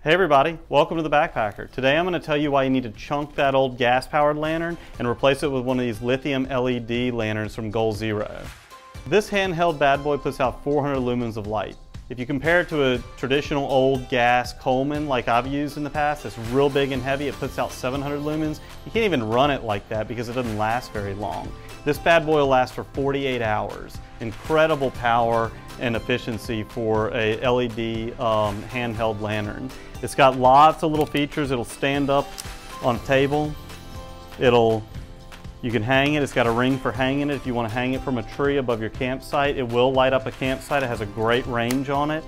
Hey everybody, welcome to the Backpacker. Today I'm going to tell you why you need to chunk that old gas-powered lantern and replace it with one of these lithium LED lanterns from ZER0. This handheld bad boy puts out 400 lumens of light. If you compare it to a traditional old gas Coleman like I've used in the past, it's real big and heavy, it puts out 700 lumens. You can't even run it like that because it doesn't last very long. This bad boy will last for 48 hours. Incredible power and efficiency for a LED handheld lantern. It's got lots of little features. It'll stand up on a table. You can hang it. It's got a ring for hanging it. If you want to hang it from a tree above your campsite, it will light up a campsite. It has a great range on it.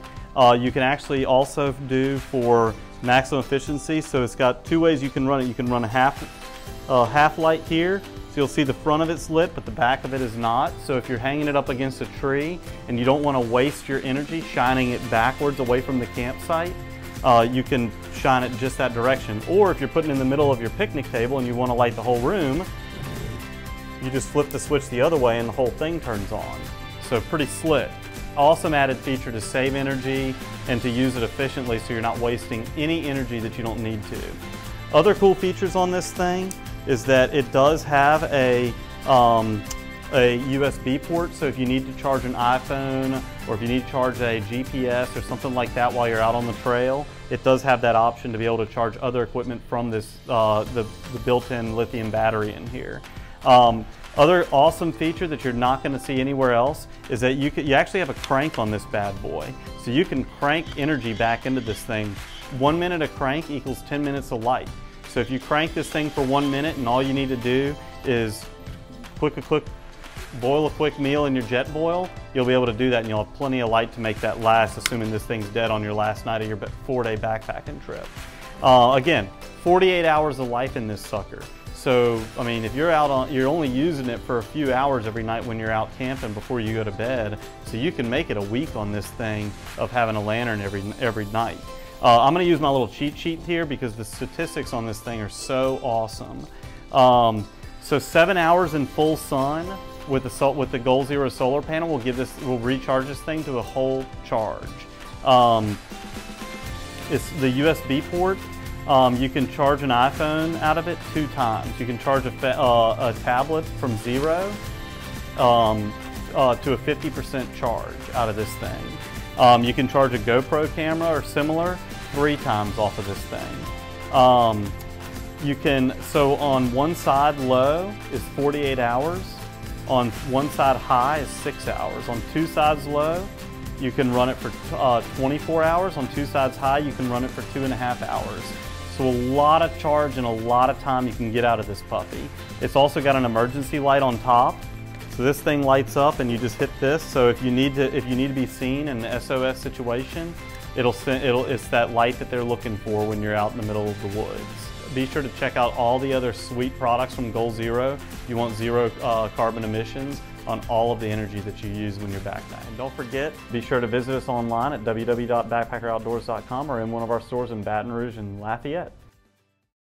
You can actually also do for maximum efficiency. So it's got two ways you can run it. You can run a half light here. So you'll see the front of it's lit, but the back of it is not. So if you're hanging it up against a tree and you don't want to waste your energy shining it backwards away from the campsite, you can shine it just that direction. Or if you're putting it in the middle of your picnic table and you want to light the whole room, you just flip the switch the other way and the whole thing turns on. So pretty slick. Awesome added feature to save energy and to use it efficiently so you're not wasting any energy that you don't need to. Other cool features on this thing is that it does have a USB port, so if you need to charge an iPhone or if you need to charge a GPS or something like that while you're out on the trail, it does have that option to be able to charge other equipment from this the built-in lithium battery in here. Other awesome feature that you're not going to see anywhere else is that you actually have a crank on this bad boy, so you can crank energy back into this thing. 1 minute of crank equals 10 minutes of light. So if you crank this thing for 1 minute and all you need to do is boil a quick meal in your jet boil, you'll be able to do that and you'll have plenty of light to make that last, assuming this thing's dead on your last night of your 4-day backpacking trip. Again, 48 hours of life in this sucker. So, I mean, if you're you're only using it for a few hours every night when you're out camping before you go to bed, so you can make it a week on this thing of having a lantern every night. I'm going to use my little cheat sheet here because the statistics on this thing are so awesome. So 7 hours in full sun with the ZER0 solar panel will recharge this thing to a whole charge. It's the USB port. You can charge an iPhone out of it 2 times. You can charge a tablet from zero to a 50% charge out of this thing. You can charge a GoPro camera or similar 3 times off of this thing. So on one side low is 48 hours. On one side high is 6 hours. On 2 sides low, you can run it for 24 hours. On 2 sides high, you can run it for 2.5 hours. So a lot of charge and a lot of time you can get out of this puppy. It's also got an emergency light on top. So this thing lights up and you just hit this. So if you need to be seen in an SOS situation, it's that light that they're looking for when you're out in the middle of the woods. Be sure to check out all the other sweet products from ZER0 if you want zero carbon emissions on all of the energy that you use when you're backpacking. Don't forget, be sure to visit us online at www.backpackeroutdoors.com or in one of our stores in Baton Rouge and Lafayette.